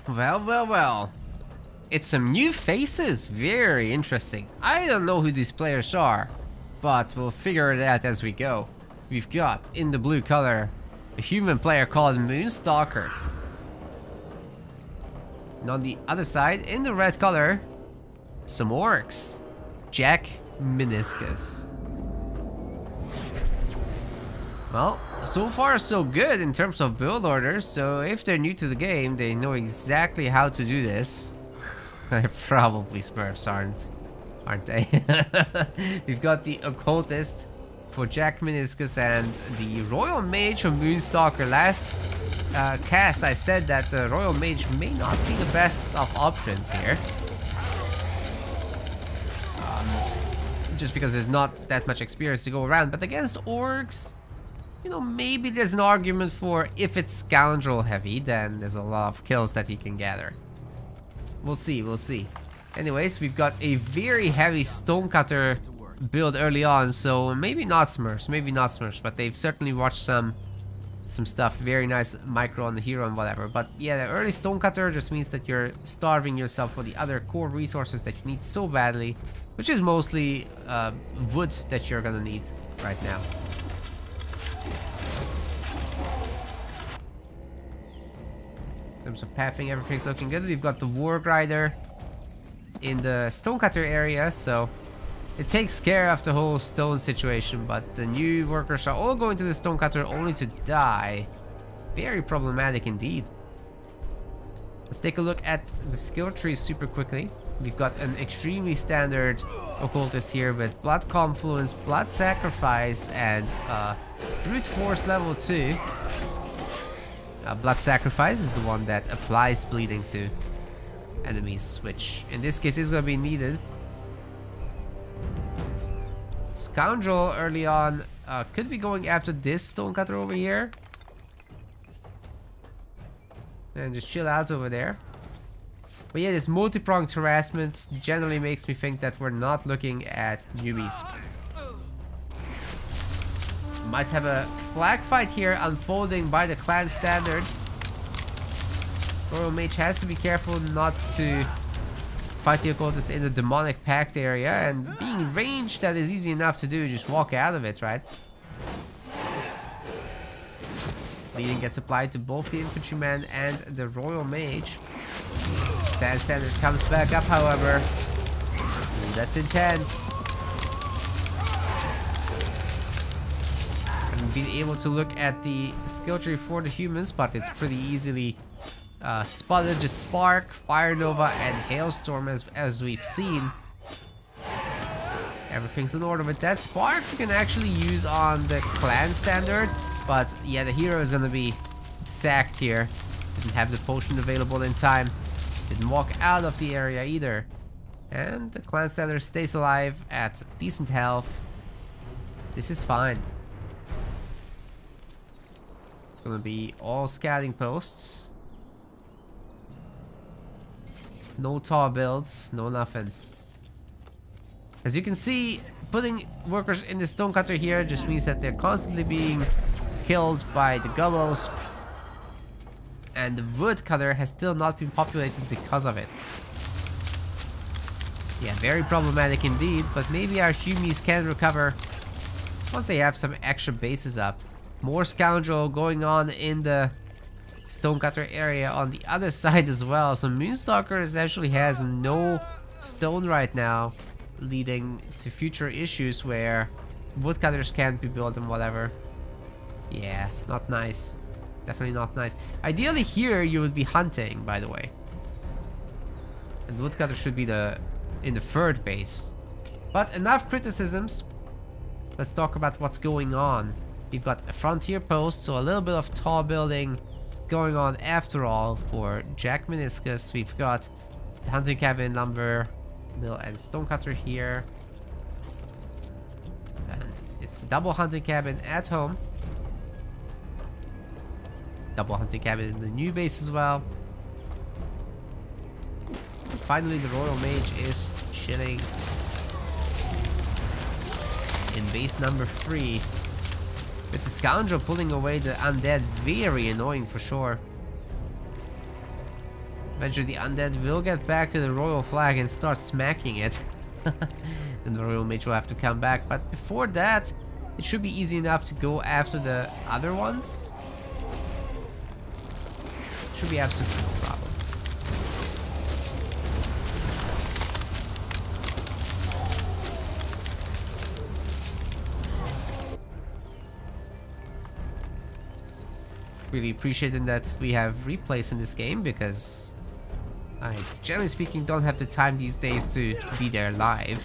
Well. It's some new faces. Very interesting. I don't know who these players are, but we'll figure it out as we go. We've got, in the blue color, a human player called Moonstalker. And on the other side, in the red color, some orcs. Jack Meniscus. Well, so far so good in terms of build orders, so if they're new to the game, they know exactly how to do this. They're probably Smurfs, aren't they? We've got the Occultist for Jack Meniscus and the Royal Mage for Moonstalker. Last cast I said that the Royal Mage may not be the best of options here. Just because there's not that much experience to go around, but against orcs, you know, maybe there's an argument for if it's scoundrel heavy, then there's a lot of kills that he can gather. We'll see. Anyways, we've got a very heavy stonecutter build early on, so maybe not Smurfs, but they've certainly watched some stuff. Very nice micro on the hero and whatever. But yeah, the early stonecutter just means that you're starving yourself for the other core resources that you need so badly, which is mostly wood that you're gonna need right now. In terms of pathing, everything's looking good. We've got the Warg Rider in the stonecutter area, so it takes care of the whole stone situation, but the new workers are all going to the stonecutter only to die. Very problematic indeed. Let's take a look at the skill tree super quickly. We've got an extremely standard occultist here with Blood Confluence, Blood Sacrifice, and Brute Force level 2. Blood Sacrifice is the one that applies bleeding to enemies, which in this case is going to be needed. Scoundrel early on could be going after this stonecutter over here. And just chill out over there. But yeah, this multi-pronged harassment generally makes me think that we're not looking at newbies. Might have a flag fight here unfolding by the clan standard. Royal Mage has to be careful not to fight the occultist in the demonic pact area, and being ranged, that is easy enough to do. Just walk out of it, right? Bleeding gets applied to both the infantryman and the Royal Mage. Clan standard comes back up, however. Ooh, that's intense. Being able to look at the skill tree for the humans, but it's pretty easily spotted. Just Spark, Fire Nova, and Hailstorm as we've seen. Everything's in order with that. Spark you can actually use on the clan standard, but yeah, the hero is gonna be sacked here. Didn't have the potion available in time. Didn't walk out of the area either. And the clan standard stays alive at decent health. This is fine. Gonna be all scouting posts. No tall builds, no nothing. As you can see, putting workers in the stonecutter here just means that they're constantly being killed by the Gobbos. And the woodcutter has still not been populated because of it. Yeah, very problematic indeed, but maybe our humies can recover once they have some extra bases up. More scoundrel going on in the stonecutter area on the other side as well. So Moonstalker essentially has no stone right now, leading to future issues where woodcutters can't be built and whatever. Yeah, not nice. Definitely not nice. Ideally here you would be hunting, by the way. And woodcutter should be in the third base. But enough criticisms. Let's talk about what's going on. We've got a frontier post, so a little bit of tall building going on after all for Jack Meniscus. We've got the hunting cabin, lumber mill, and stonecutter here. And it's a double hunting cabin at home. Double hunting cabin in the new base as well. And finally, the Royal Mage is chilling in base number 3. With the scoundrel pulling away the undead, very annoying for sure. Eventually the undead will get back to the royal flag and start smacking it. Then the royal mage will have to come back, but before that it should be easy enough to go after the other ones. Should be absolutely no problem. Really appreciating that we have replays in this game, because I, generally speaking, don't have the time these days to be there live.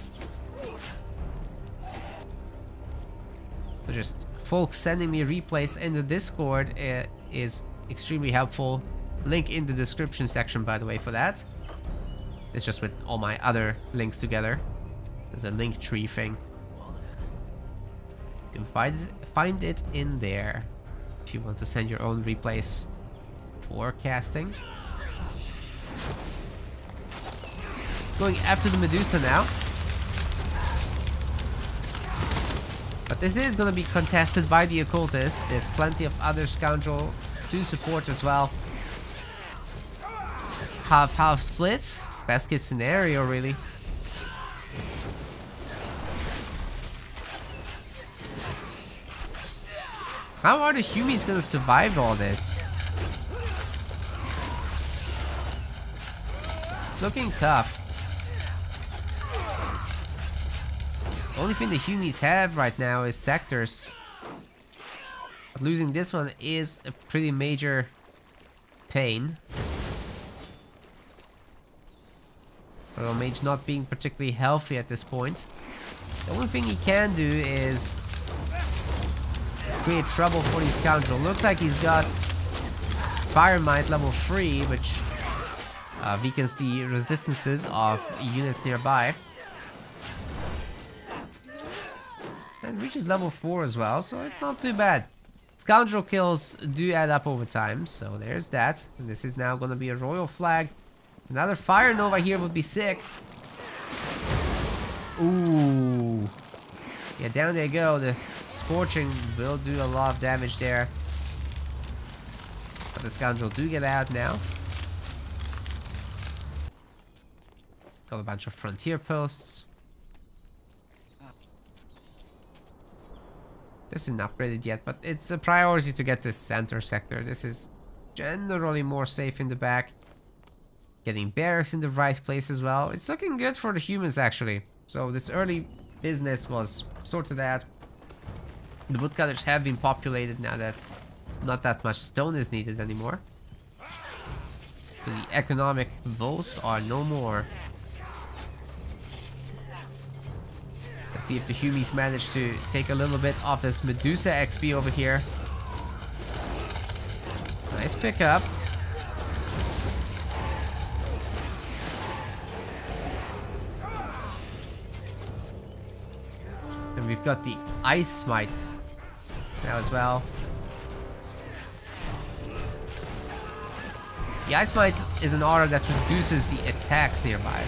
So just folks sending me replays in the Discord is extremely helpful. Link in the description section, by the way, for that. It's just with all my other links together. There's a link tree thing. You can find it in there if you want to send your own replays for casting. Going after the Medusa now. But this is going to be contested by the occultist. There's plenty of other scoundrel to support as well. Half split. Best case scenario, really. How are the Humies going to survive all this? It's looking tough. The only thing the Humies have right now is sectors. But losing this one is a pretty major pain. Royal Mage not being particularly healthy at this point. The only thing he can do is create trouble for these scoundrel. Looks like he's got Fire Might level 3, which weakens the resistances of units nearby. And reaches level 4 as well, so it's not too bad. Scoundrel kills do add up over time, so there's that. And this is now going to be a royal flag. Another Fire Nova here would be sick. Ooh. Yeah, down they go. The Scorching will do a lot of damage there. But the Scoundrel do get out now. Got a bunch of frontier posts. This isn't upgraded yet, but it's a priority to get this center sector. This is generally more safe in the back. Getting barracks in the right place as well. It's looking good for the humans, actually. So this early business was sorted out. The woodcutters have been populated now that not that much stone is needed anymore. So the economic woes are no more. Let's see if the Humies manage to take a little bit of this Medusa XP over here. Nice pickup. And we've got the Ice Smite now as well. The Ice Smite is an aura that reduces the attacks nearby.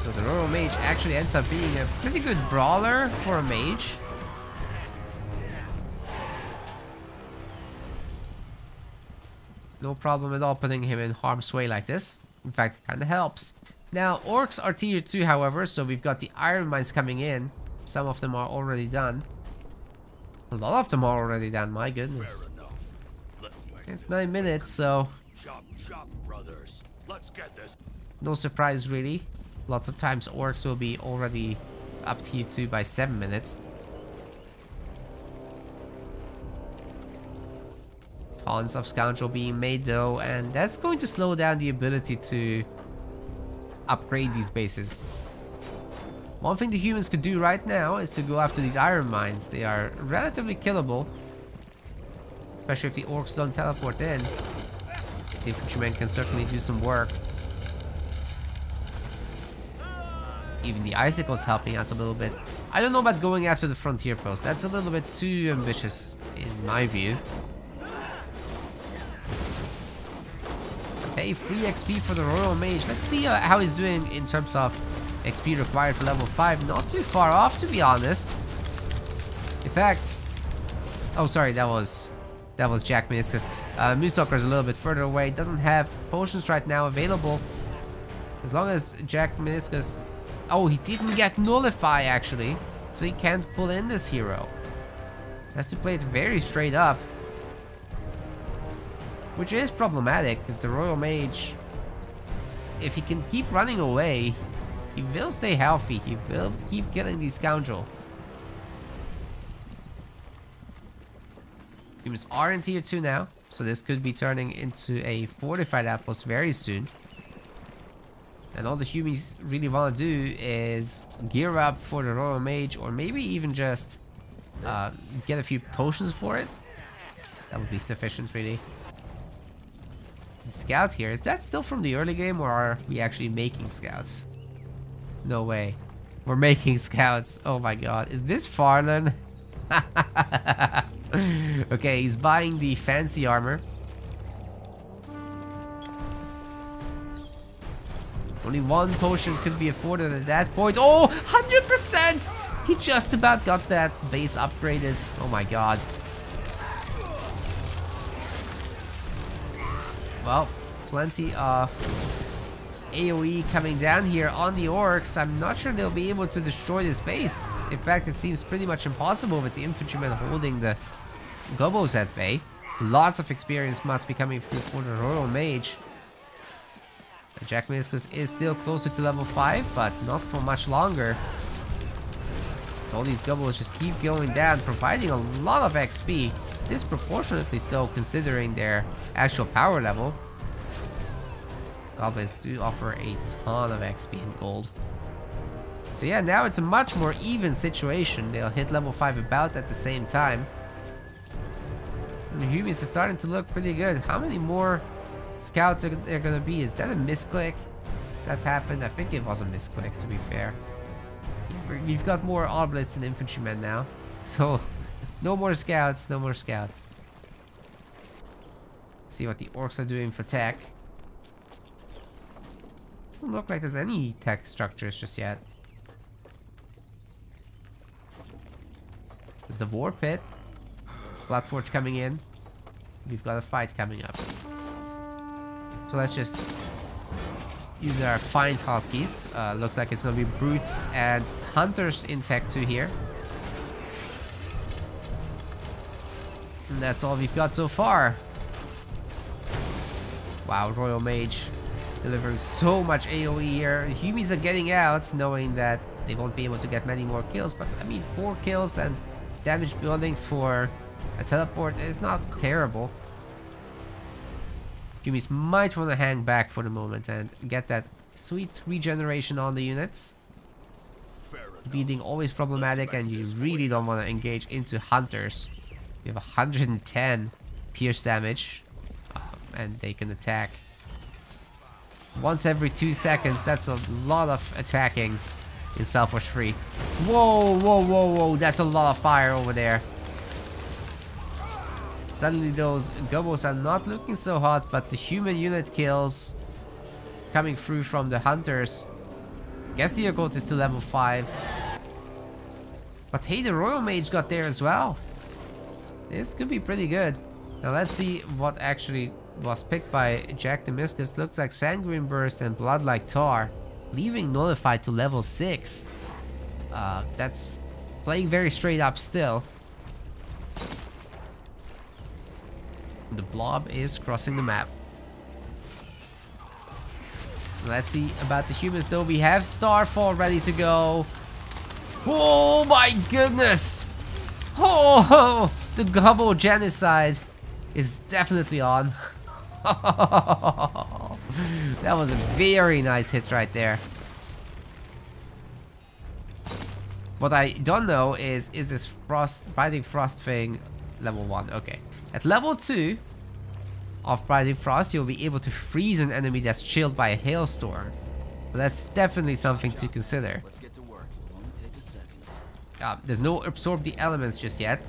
So the Royal Mage actually ends up being a pretty good brawler for a mage. No problem at all putting him in harm's way like this. In fact, it kind of helps. Now, orcs are tier 2, however, so we've got the iron mines coming in. Some of them are already done. A lot of them are already done, my goodness. It's 9 minutes, so no surprise really. Lots of times orcs will be already up tier 2 by 7 minutes. Tons of scoundrel being made though, and that's going to slow down the ability to upgrade these bases. One thing the humans could do right now is to go after these iron mines. They are relatively killable, especially if the orcs don't teleport in. The infantrymen can certainly do some work. Even the icicles helping out a little bit. I don't know about going after the frontier post. That's a little bit too ambitious in my view. Hey, free XP for the Royal Mage. Let's see how he's doing in terms of XP required for level 5. Not too far off, to be honest. In fact... Oh, sorry, that was That was Jack Meniscus. Moostalker is a little bit further away. Doesn't have potions right now available. As long as Jack Meniscus... Oh, he didn't get Nullify, actually. So he can't pull in this hero. Has to play it very straight up. Which is problematic, because the Royal Mage... If he can keep running away, he will stay healthy. He will keep killing the Scoundrel. Humans are in tier 2 now, so this could be turning into a fortified outpost very soon. And all the humans really want to do is gear up for the Royal Mage, or maybe even just get a few potions for it. That would be sufficient, really. The scout here, is that still from the early game, or are we actually making scouts? No way. We're making scouts. Oh my god. Is this Farlan? Okay, he's buying the fancy armor. Only one potion could be afforded at that point. Oh, 100%! He just about got that base upgraded. Oh my god. Well, plenty of AoE coming down here on the orcs. I'm not sure they'll be able to destroy this base. In fact, it seems pretty much impossible with the infantrymen holding the Gobbos at bay. Lots of experience must be coming through for the Royal Mage. Jack Meniscus is still closer to level 5, but not for much longer. So all these Gobbos just keep going down, providing a lot of XP. Disproportionately so, considering their actual power level. Goblins do offer a ton of XP and gold. So yeah, now it's a much more even situation. They'll hit level 5 about at the same time. And the humans are starting to look pretty good. How many more scouts are there gonna be? Is that a misclick that happened? I think it was a misclick, to be fair. Yeah, we've got more obelisks and infantrymen now. So, no more scouts, no more scouts. See what the orcs are doing for tech. Doesn't look like there's any tech structures just yet. There's the war pit. Bloodforge coming in. We've got a fight coming up. So let's just use our find hotkeys. Looks like it's gonna be brutes and hunters in tech 2 here. And that's all we've got so far. Wow, Royal Mage delivering so much AoE here. Humies are getting out, knowing that they won't be able to get many more kills. But I mean, 4 kills and damaged buildings for a teleport is not terrible. Humies might want to hang back for the moment and get that sweet regeneration on the units. Bleeding always problematic, and you really don't want to engage into hunters. You have 110 pierce damage, and they can attack once every 2 seconds. That's a lot of attacking in SpellForce 3. Whoa, whoa, whoa, whoa! That's a lot of fire over there. Suddenly those Gobbos are not looking so hot, but the human unit kills coming through from the hunters. Guess the occult is to level 5. But hey, the Royal Mage got there as well. This could be pretty good. Now let's see what actually was picked by Jack Meniscus. Looks like Sanguine Burst and Blood Like Tar, leaving Nullified to level 6. That's playing very straight up still. The blob is crossing the map. Let's see about the humans though. We have Starfall ready to go. Oh my goodness! Oh, the Gobbo genocide is definitely on. That was a very nice hit right there. What I don't know is this Biting Frost thing level 1? Okay. At level 2 of Biting Frost, you'll be able to freeze an enemy that's chilled by a hailstorm. So that's definitely something to consider. Let's get to work. It'll only take a second. There's no Absorb the Elements just yet.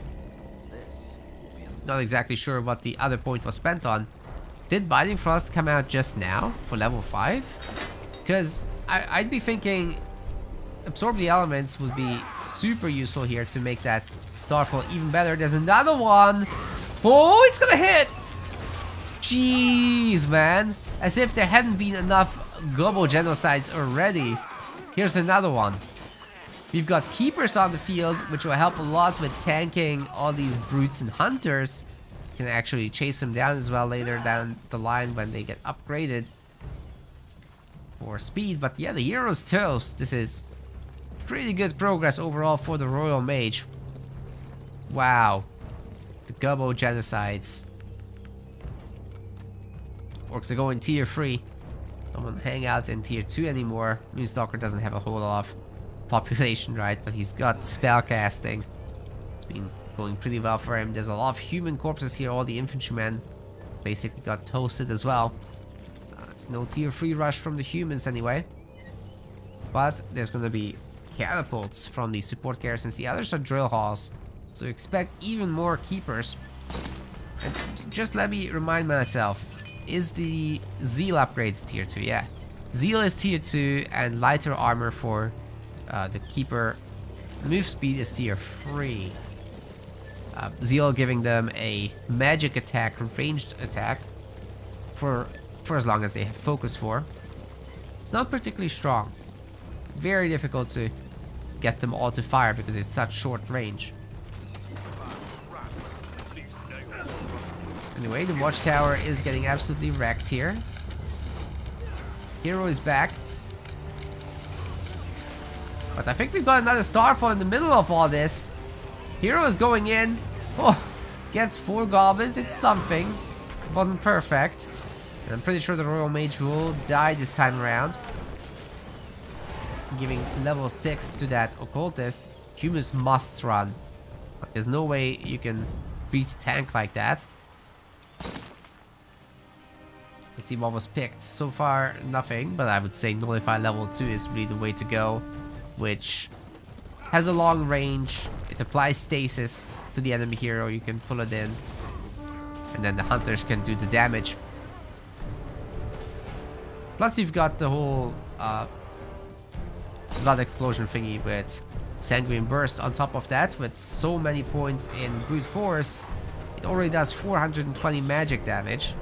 Not exactly sure what the other point was spent on. Did Biting Frost come out just now for level 5? Because I'd be thinking Absorb the Elements would be super useful here to make that Starfall even better. There's another one! Oh, it's gonna hit! Jeez, man. As if there hadn't been enough Gobbo genocides already. Here's another one. We've got keepers on the field, which will help a lot with tanking all these brutes and hunters. You can actually chase them down as well later down the line when they get upgraded for speed. But yeah, the hero's toast. This is pretty good progress overall for the Royal Mage. Wow. The Gobbo genocides. Orcs are going tier 3. Don't want to hang out in tier 2 anymore. Moonstalker doesn't have a whole lot of population, right? But he's got spellcasting. It's been going pretty well for him. There's a lot of human corpses here. All the infantrymen basically got toasted as well. It's no tier 3 rush from the humans anyway. But there's going to be catapults from the support garrisons. The others are drill halls. So expect even more keepers. And just let me remind myself. Is the Zeal upgrade to tier 2? Yeah. Zeal is tier 2 and lighter armor for the keeper move speed is tier 3. Zeal giving them a magic attack, ranged attack for as long as they have focus for. It's not particularly strong. Very difficult to get them all to fire because it's such short range. Anyway, the watchtower is getting absolutely wrecked here. Hero is back. But I think we've got another Starfall in the middle of all this. Hero is going in. Oh, gets 4 Gobbos. It's something. It wasn't perfect. And I'm pretty sure the Royal Mage will die this time around. Giving level 6 to that Occultist. Humans must run. There's no way you can beat a tank like that. Let's see what was picked. So far, nothing, but I would say Nullify level 2 is really the way to go, which has a long range. It applies stasis to the enemy hero. You can pull it in, and then the hunters can do the damage. Plus, you've got the whole blood explosion thingy with Sanguine Burst on top of that, with so many points in brute force. It already does 420 magic damage.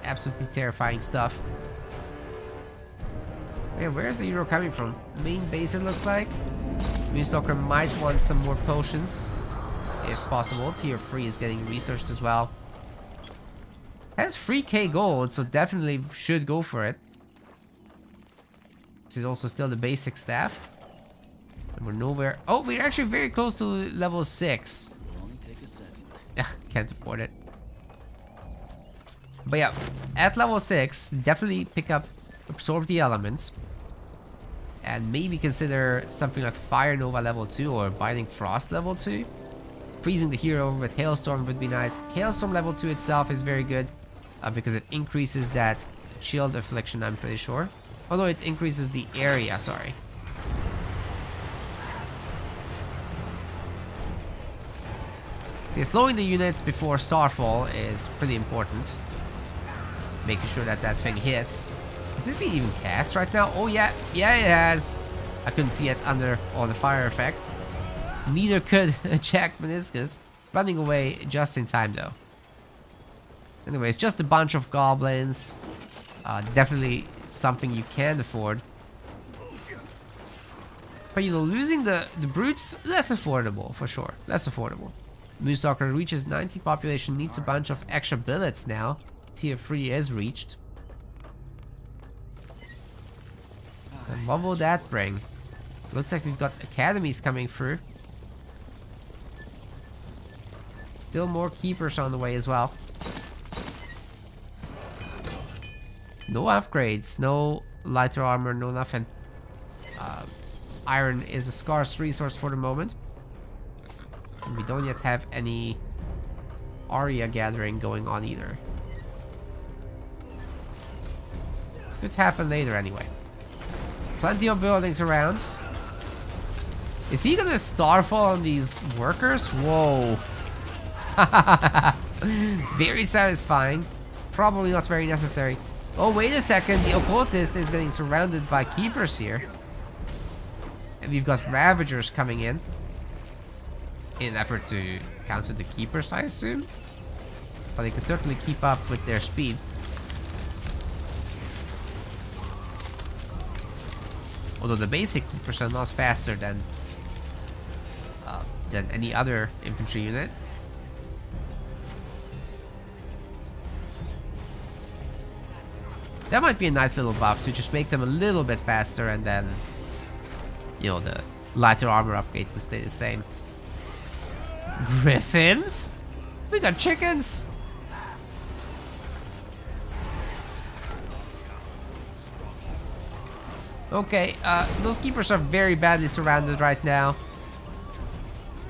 Absolutely terrifying stuff. Yeah, where's the hero coming from? Main base, it looks like. Moonstalker might want some more potions, if possible. Tier 3 is getting researched as well. Has 3k gold, so definitely should go for it. This is also still the basic staff. And we're nowhere. Oh, we're actually very close to level 6. Only take a second. Yeah, can't afford it. But yeah, at level 6, definitely pick up Absorb the Elements. And maybe consider something like Fire Nova level 2 or Binding Frost level 2. Freezing the hero with Hailstorm would be nice. Hailstorm level 2 itself is very good. Because it increases that shield affliction, I'm pretty sure. Oh no, it increases the area, sorry. So slowing the units before Starfall is pretty important. Making sure that that thing hits. Is it being even cast right now? Oh yeah, yeah it has. I couldn't see it under all the fire effects. Neither could Jack Meniscus. Running away just in time though. Anyways, just a bunch of goblins. Definitely something you can afford. But you know, losing the brutes, less affordable for sure. Less affordable. Moonstalker reaches 90 population, needs a bunch of extra billets now. Tier 3 is reached. And what will that bring? Looks like we've got academies coming through. Still more keepers on the way as well. No upgrades, no lighter armor, no nothing. Iron is a scarce resource for the moment. And we don't yet have any Aria gathering going on either. Could happen later anyway. Plenty of buildings around. Is he gonna Starfall on these workers? Whoa. Very satisfying. Probably not very necessary. Oh, wait a second. The Occultist is getting surrounded by keepers here. And we've got Ravagers coming in. in an effort to counter the keepers, I assume. But they can certainly keep up with their speed. Although the basic keepers are not faster than any other infantry unit. That might be a nice little buff to just make them a little bit faster, and then, you know, the lighter armor upgrade can stay the same. Griffins? We got chickens? Okay, those keepers are very badly surrounded right now.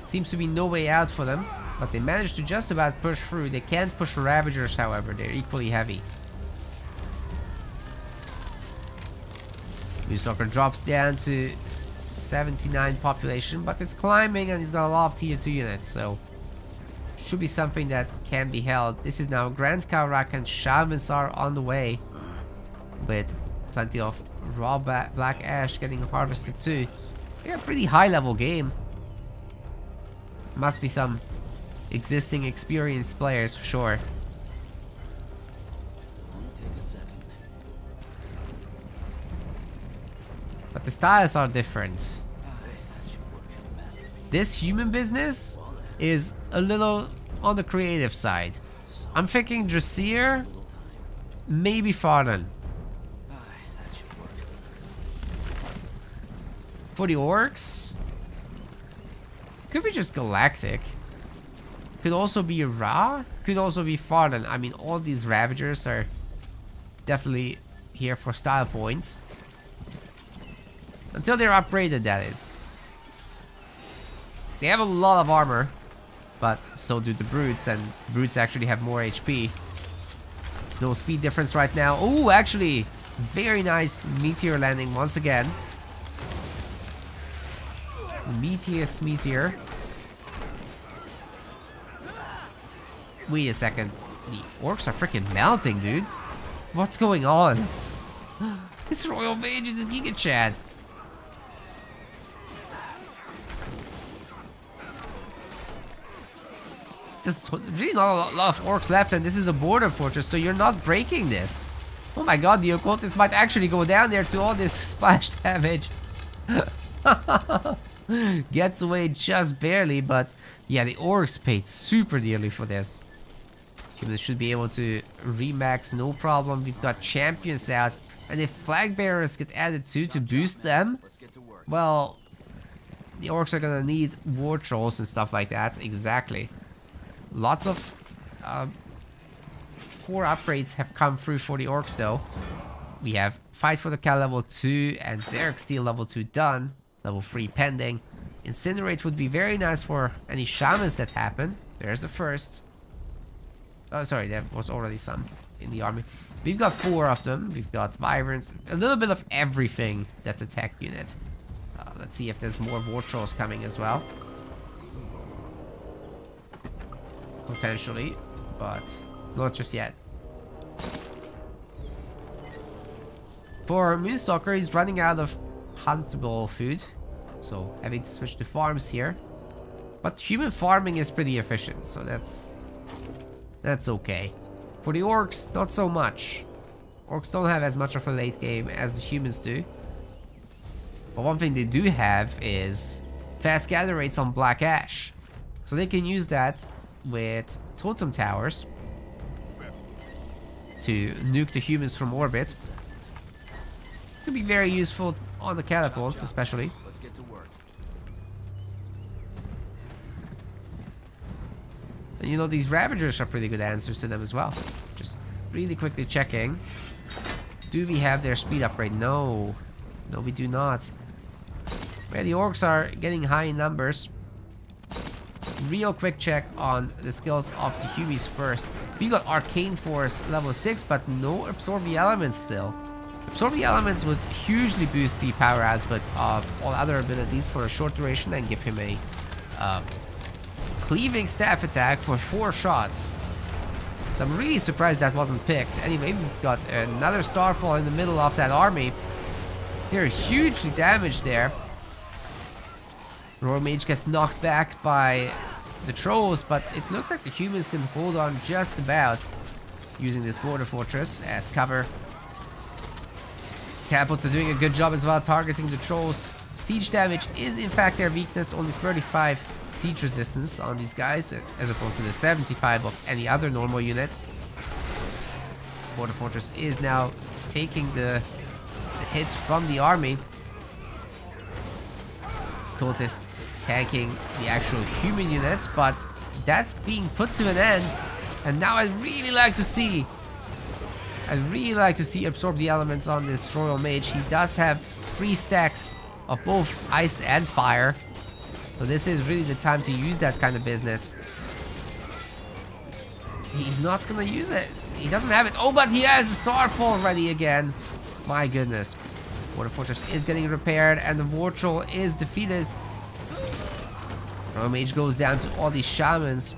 Seems to be no way out for them, but they managed to just about push through. They can't push Ravagers, however. They're equally heavy. Moonstalker drops down to 79 population, but it's climbing and he's got a lot of tier 2 units, so should be something that can be held. This is now Grand Kaurak, and Shamans are on the way with plenty of raw black ash getting harvested too. Yeah, pretty high level game. Must be some existing experienced players for sure. But the styles are different. This human business is a little on the creative side. I'm thinking Dressier, maybe Farden. For the orcs, could be just Galactic. Could also be Ra. Could also be Farden. I mean, all these Ravagers are definitely here for style points. Until they're upgraded, that is. They have a lot of armor, but so do the Brutes, and Brutes actually have more HP. There's no speed difference right now. Oh, actually, very nice meteor landing once again. The meatiest meteor. Wait a second. The orcs are freaking melting, dude. What's going on? This Royal Mage is a Giga Chad. There's really not a lot of orcs left, and this is a border fortress, so you're not breaking this. Oh my god, the occultist might actually go down there to all this splash damage. Gets away just barely, but yeah, the orcs paid super dearly for this. Humans should be able to remax no problem. We've got champions out, and if flag bearers get added too to boost them, well, the orcs are gonna need war trolls and stuff like that. Exactly. Lots of core upgrades have come through for the orcs though. We have Fight for the Cow level 2 and Xeric Steel level 2 done. Level 3 pending. Incinerate would be very nice for any shamans that happen. There's the first. Oh, sorry, there was already some in the army. We've got 4 of them. We've got Wyverns. A little bit of everything that's a tech unit. Let's see if there's more war trolls coming as well. Potentially, but not just yet. For Moonstalker, he's running out of huntable food, so having to switch to farms here. But human farming is pretty efficient, so that's okay. For the orcs, not so much. Orcs don't have as much of a late game as the humans do. But one thing they do have is fast gather rates on black ash, so they can use that with totem towers to nuke the humans from orbit. Could be very useful on the catapults, especially. Let's get to work. And you know, these Ravagers are pretty good answers to them as well. Just really quickly checking. Do we have their speed upgrade? No. No, we do not. Where the orcs are getting high in numbers. Real quick check on the skills of the Humies first. We got Arcane Force level 6, but no Absorb the Elements still. Absorb the Elements would hugely boost the power output of all other abilities for a short duration and give him a cleaving staff attack for 4 shots. So I'm really surprised that wasn't picked. Anyway, we've got another Starfall in the middle of that army. They're hugely damaged there. Royal Mage gets knocked back by the trolls, but it looks like the humans can hold on just about using this border fortress as cover. Catapults are doing a good job as well targeting the trolls. Siege damage is in fact their weakness, only 35 siege resistance on these guys as opposed to the 75 of any other normal unit. Border fortress is now taking the hits from the army. Cultist tanking the actual human units, but that's being put to an end. And now I'd really like to see absorb the elements on this Royal Mage. He does have 3 stacks of both ice and fire, so this is really the time to use that kind of business. He's not gonna use it. He doesn't have it. Oh, but he has a Starfall ready again. My goodness. Water Fortress is getting repaired and the War Troll is defeated. Royal Mage goes down to all these shamans.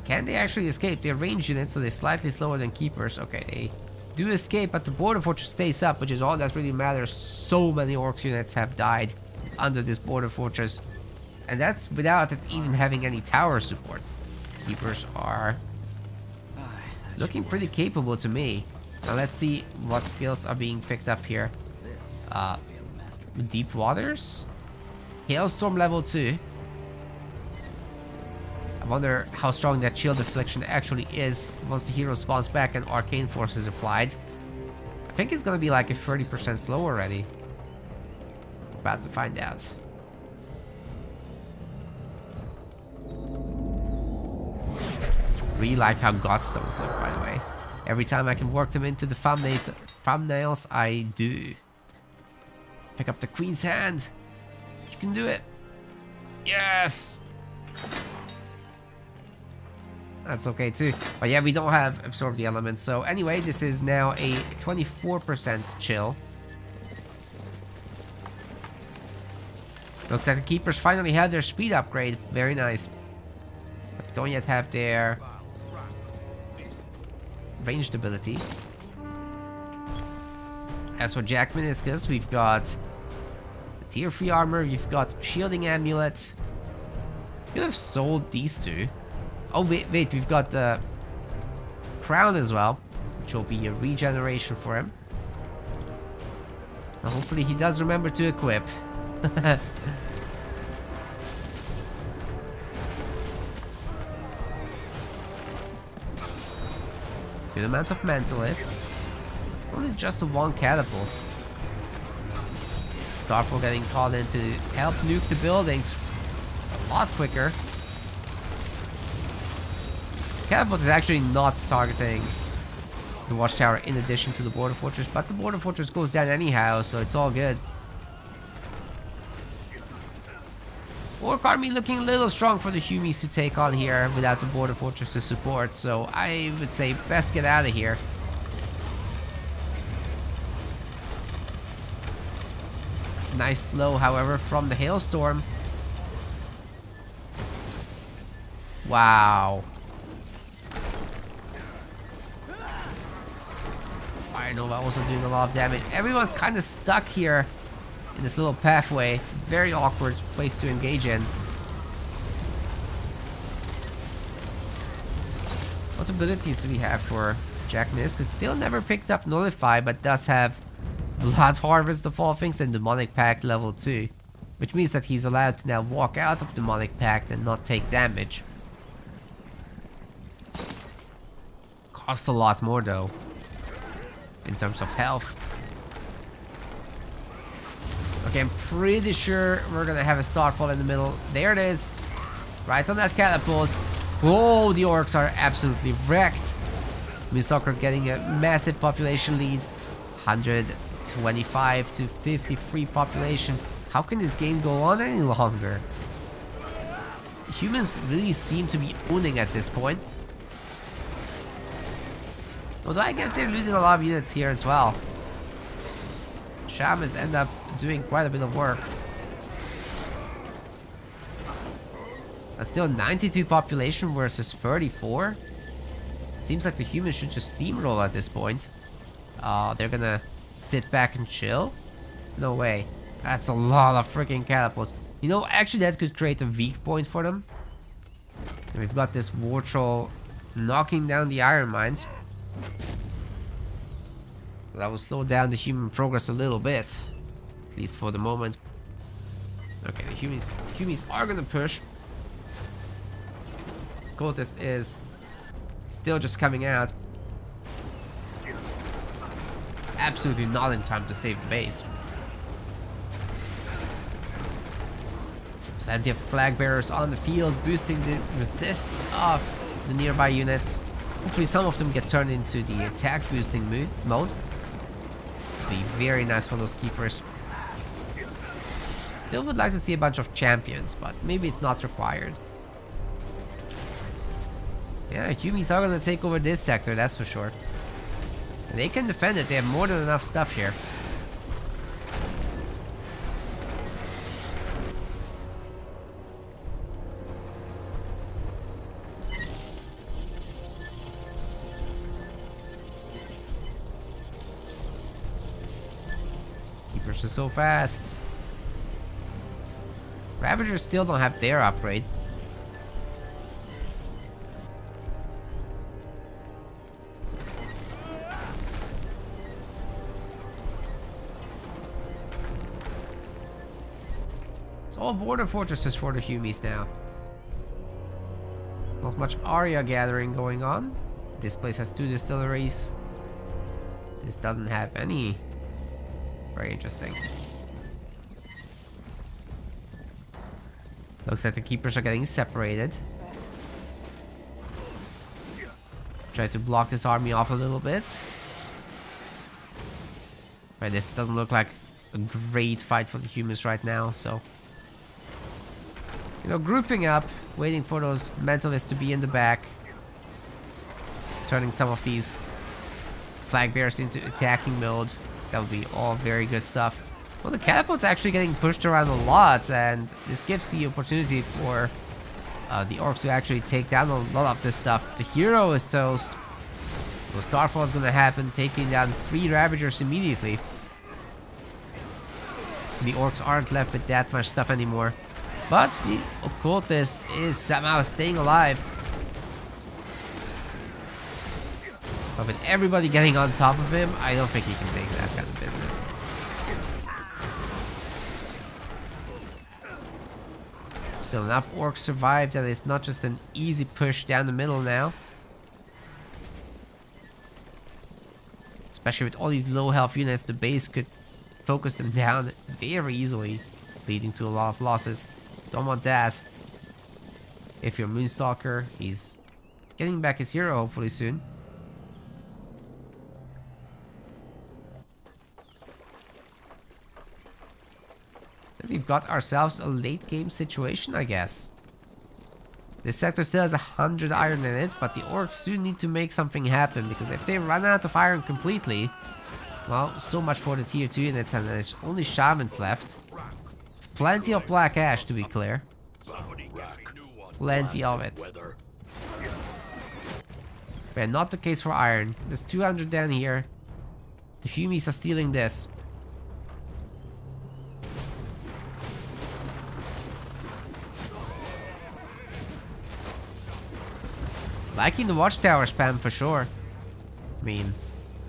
Can they actually escape? They're ranged units, so they're slightly slower than keepers. Okay, they do escape, but the border fortress stays up, which is all that really matters. So many orcs units have died under this border fortress, and that's without it even having any tower support. Keepers are looking pretty capable to me. Now let's see what skills are being picked up here. Deep Waters, Hailstorm level 2. I wonder how strong that shield deflection actually is once the hero spawns back and arcane force is applied. I think it's gonna be like a 30% slow already. About to find out. Really like how Godstones look, by the way. Every time I can work them into the thumbnails, I do. Pick up the Queen's Hand. You can do it. Yes! That's okay too. But yeah, we don't have absorb the elements. So anyway, this is now a 24% chill. Looks like the keepers finally have their speed upgrade. Very nice. But they don't yet have their ranged ability. As for Jack Meniscus, we've got the tier 3 armor, we've got shielding amulet. We could have sold these two. Oh wait, we've got the crown as well, which will be a regeneration for him. Now hopefully he does remember to equip. Good amount of mentalists. Only just one catapult. Starfall getting called in to help nuke the buildings a lot quicker. Catapult is actually not targeting the watchtower in addition to the border fortress, but the border fortress goes down anyhow, so it's all good. Orc army looking a little strong for the Humies to take on here without the border fortress to support, so I would say best get out of here. Nice slow, however, from the hailstorm. Wow. Fire Nova also doing a lot of damage. Everyone's kind of stuck here in this little pathway. Very awkward place to engage in. What abilities do we have for Jack Meniscus? Still never picked up Nullify, but does have Blood Harvest of all things and Demonic Pact level 2. Which means that he's allowed to now walk out of Demonic Pact and not take damage. Costs a lot more though, in terms of health. Okay, I'm pretty sure we're gonna have a Starfall in the middle. There it is. Right on that catapult. Whoa, the orcs are absolutely wrecked. Misokra getting a massive population lead. 125 to 53 population. How can this game go on any longer? Humans really seem to be owning at this point. Although I guess they're losing a lot of units here as well. Shamans end up doing quite a bit of work. That's still 92 population versus 34. Seems like the humans should just steamroll at this point. They're gonna sit back and chill. No way. That's a lot of freaking catapults. You know, actually that could create a weak point for them. And we've got this war troll knocking down the iron mines. That will slow down the human progress a little bit. At least for the moment. Okay, the humans are gonna push. Cultist is still just coming out. Absolutely not in time to save the base. Plenty of flag bearers on the field, boosting the resists of the nearby units. Hopefully some of them get turned into the attack boosting mode. Be very nice for those keepers. Still would like to see a bunch of champions, but maybe it's not required. Yeah, Humies are gonna take over this sector, that's for sure. And they can defend it, they have more than enough stuff here. Keepers are so fast. Ravagers still don't have their upgrade. It's all border fortresses for the Humies now. Not much Aria gathering going on. This place has 2 distilleries. This doesn't have any. Very interesting. Looks like the keepers are getting separated. Try to block this army off a little bit. Right, this doesn't look like a great fight for the humans right now, so... You know, grouping up, waiting for those mentalists to be in the back. Turning some of these flag bearers into attacking mode. That would be all very good stuff. Well, the catapult's actually getting pushed around a lot, and this gives the opportunity for the orcs to actually take down a lot of this stuff. The hero is toast. Well, Starfall is gonna happen, taking down 3 Ravagers immediately. The orcs aren't left with that much stuff anymore. But the occultist is somehow staying alive. But with everybody getting on top of him, I don't think he can take that kind of business. So enough orcs survived that it's not just an easy push down the middle now. Especially with all these low health units, the base could focus them down very easily, leading to a lot of losses. Don't want that. If you're Moonstalker, he's getting back his hero hopefully soon. And we've got ourselves a late game situation, I guess. This sector still has 100 iron in it, but the orcs soon need to make something happen, because if they run out of iron completely, well, so much for the tier 2 units, and there's only shamans left. There's plenty of black ash, to be clear. Plenty of it. But not the case for iron. There's 200 down here. The Humies are stealing this. Liking the watchtower spam for sure. I mean,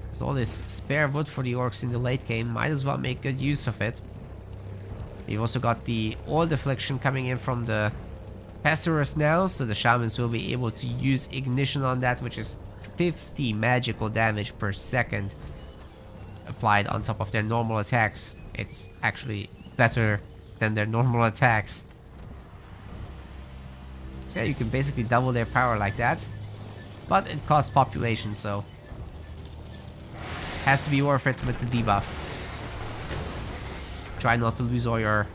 there's all this spare wood for the orcs in the late game. Might as well make good use of it. We've also got the old affliction coming in from the Pestilers now, so the shamans will be able to use ignition on that, which is 50 magical damage per second applied on top of their normal attacks. It's actually better than their normal attacks. So yeah, you can basically double their power like that. But it costs population, so has to be worth it with the debuff. Try not to lose all your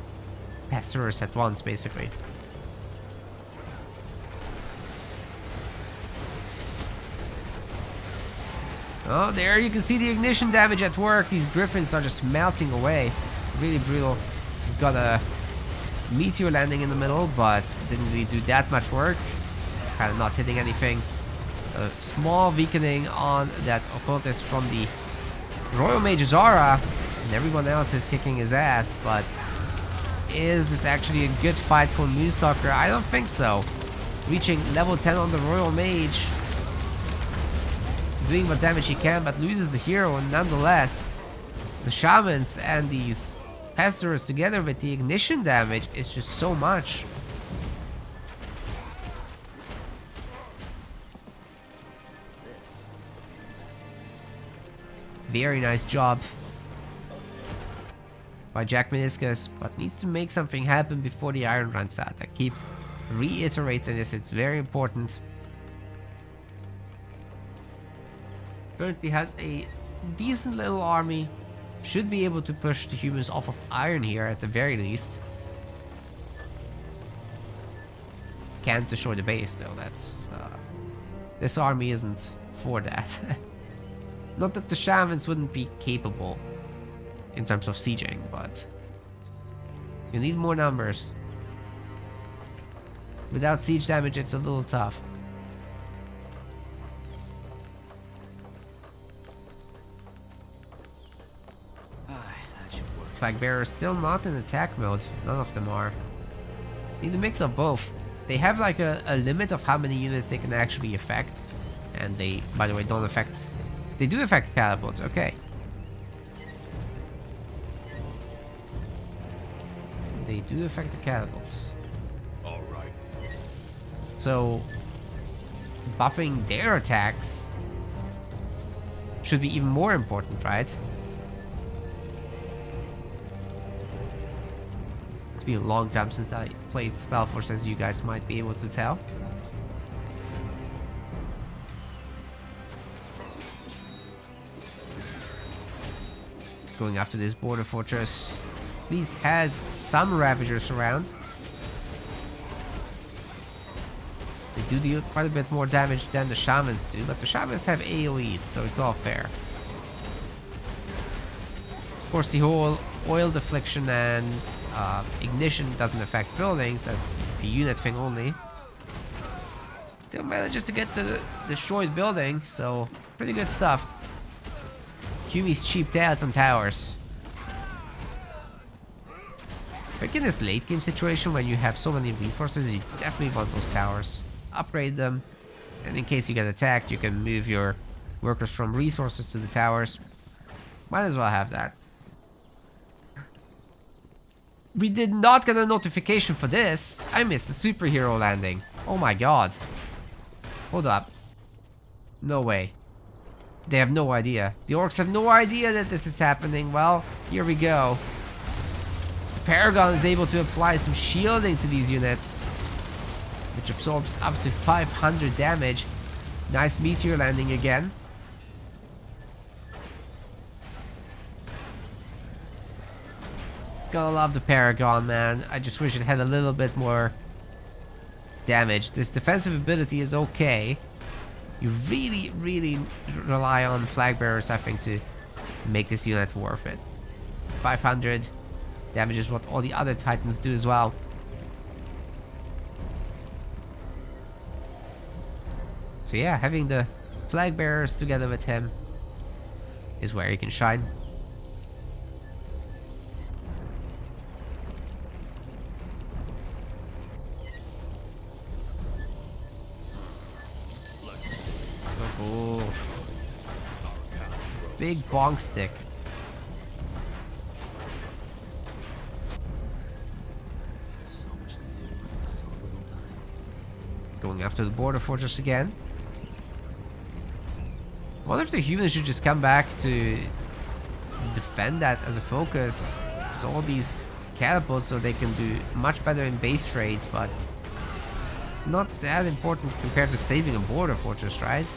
Pestilers at once, basically. Oh, there you can see the ignition damage at work. These griffins are just melting away. Really brutal. We've got a meteor landing in the middle, but didn't really do that much work. Kind of not hitting anything. A small weakening on that occultist from the Royal Mage Zara. And everyone else is kicking his ass, but is this actually a good fight for Moonstalker? I don't think so. Reaching level 10 on the Royal Mage. Doing what damage he can, but loses the hero nonetheless. The Shamans and these Pesters together with the ignition damage is just so much. Very nice job by Jack Meniscus, but needs to make something happen before the iron runs out. I keep reiterating this, it's very important. Currently has a decent little army. Should be able to push the humans off of iron here at the very least. Can't destroy the base though, that's... this army isn't for that. Not that the Shamans wouldn't be capable in terms of sieging, but you need more numbers. Without siege damage, it's a little tough. That should work. Flag Bearers still not in attack mode. None of them are. Need a mix of both. They have like a limit of how many units they can actually affect. And they, by the way, don't affect... They do affect catapults, okay. They do affect the catapults. Alright. So, buffing their attacks should be even more important, right? It's been a long time since I played SpellForce, as you guys might be able to tell. Going after this border fortress. At least has some Ravagers around. They do deal quite a bit more damage than the Shamans do, but the Shamans have AoEs, so it's all fair. Of course, the whole oil deflection and ignition doesn't affect buildings, that's a unit thing only. Still manages to get the destroyed building, so pretty good stuff. Humi's cheaped out on towers. I think in this late game situation when you have so many resources, you definitely want those towers. Upgrade them, and in case you get attacked, you can move your workers from resources to the towers. Might as well have that. We did not get a notification for this. I missed the superhero landing. Oh my god. Hold up. No way. They have no idea. The orcs have no idea that this is happening. Well, here we go. The Paragon is able to apply some shielding to these units, which absorbs up to 500 damage. Nice meteor landing again. Gotta love the Paragon, man. I just wish it had a little bit more damage. This defensive ability is okay. You really, really rely on Flag Bearers, I think, to make this unit worth it. 500 damage is what all the other Titans do as well. So yeah, having the Flag Bearers together with him is where he can shine. Oh, big bonk stick. So much to do, so little time. Going after the border fortress again. I wonder if the humans should just come back to defend that as a focus. So all these catapults, so they can do much better in base trades, but it's not that important compared to saving a border fortress, right?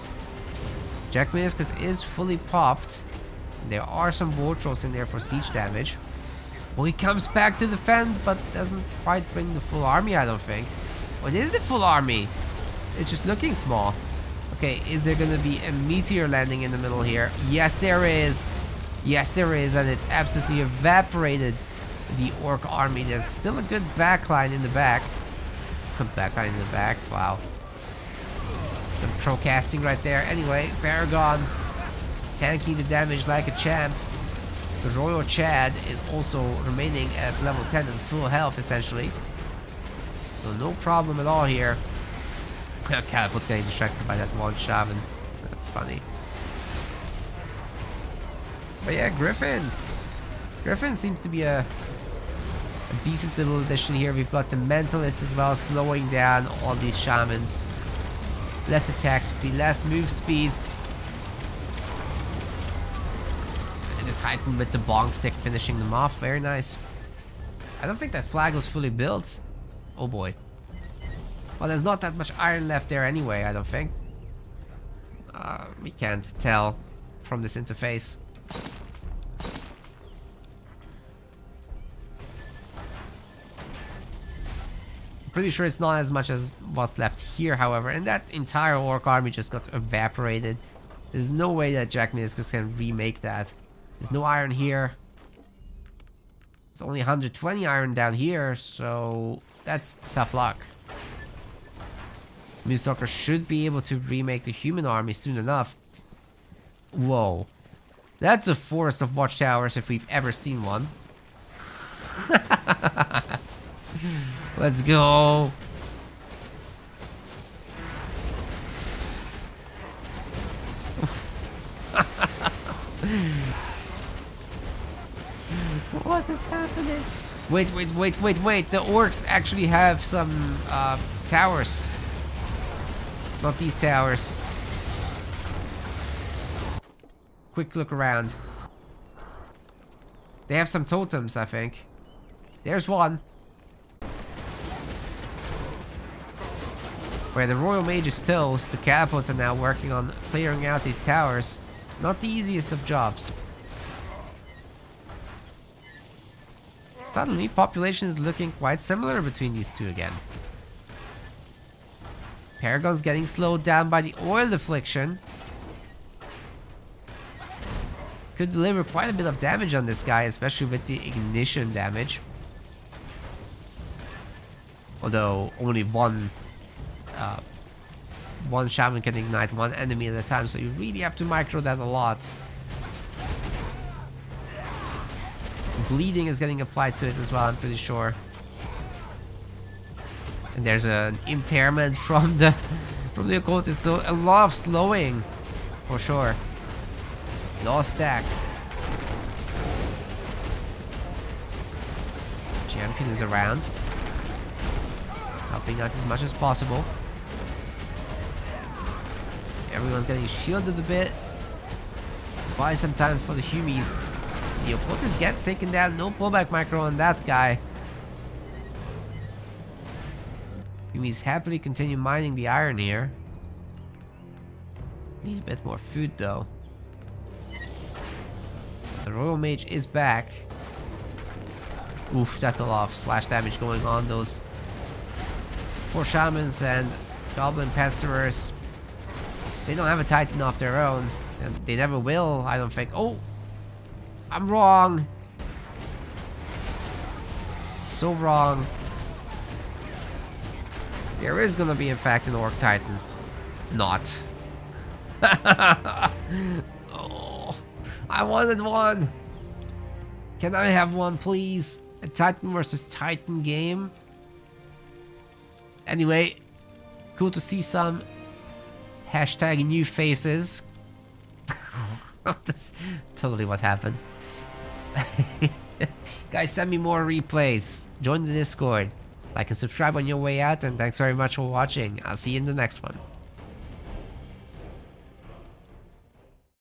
Jack Meniscus is fully popped. There are some war trolls in there for siege damage. Well, he comes back to defend, but doesn't quite bring the full army, I don't think. What is the full army? It's just looking small. Okay, is there gonna be a meteor landing in the middle here? Yes, there is. Yes, there is, and it absolutely evaporated the orc army. There's still a good backline in the back. Good backline in the back. Wow. Some pro casting right there. Anyway, Paragon tanking the damage like a champ. The Royal Chad is also remaining at level 10 and full health, essentially. So no problem at all here. Catapult's getting distracted by that one shaman. That's funny. But yeah, Griffins. Griffins seems to be a decent little addition here. We've got the Mentalist as well, slowing down all these shamans. Less attack speed, less move speed. And the Titan with the Bong Stick finishing them off. Very nice. I don't think that flag was fully built. Oh boy. Well, there's not that much iron left there anyway, I don't think. We can't tell from this interface. Pretty sure it's not as much as what's left here, however, and that entire orc army just got evaporated. There's no way that Jack Meniscus can remake that. There's no iron here. There's only 120 iron down here, so that's tough luck. Moosehawker should be able to remake the human army soon enough. Whoa. That's a forest of watchtowers if we've ever seen one. Let's go. What is happening? Wait. The orcs actually have some towers. Not these towers. Quick look around. They have some totems, I think. There's one. Where the Royal Mage is toast, the catapults are now working on clearing out these towers. Not the easiest of jobs. Suddenly, population is looking quite similar between these two again. Paragon's getting slowed down by the oil affliction. Could deliver quite a bit of damage on this guy, especially with the ignition damage. Although only one shaman can ignite one enemy at a time, so you really have to micro that a lot. Bleeding is getting applied to it as well, I'm pretty sure. And there's an impairment from the occultist, so a lot of slowing for sure. Lost stacks. Champion is around, helping out as much as possible. Everyone's getting shielded a bit. Buy some time for the Humies. The occultist gets taken down. No pullback micro on that guy. Humies happily continue mining the iron here. Need a bit more food though. The Royal Mage is back. Oof, that's a lot of slash damage going on. Those poor shamans and goblin pestilers. They don't have a Titan of their own. And they never will, I don't think. Oh! I'm wrong! So wrong. There is gonna be, in fact, an Orc Titan. Not. Oh, I wanted one! Can I have one, please? A Titan versus Titan game? Anyway, cool to see some hashtag new faces. That's totally what happened. Guys, send me more replays. Join the Discord. Like and subscribe on your way out, and thanks very much for watching. I'll see you in the next one.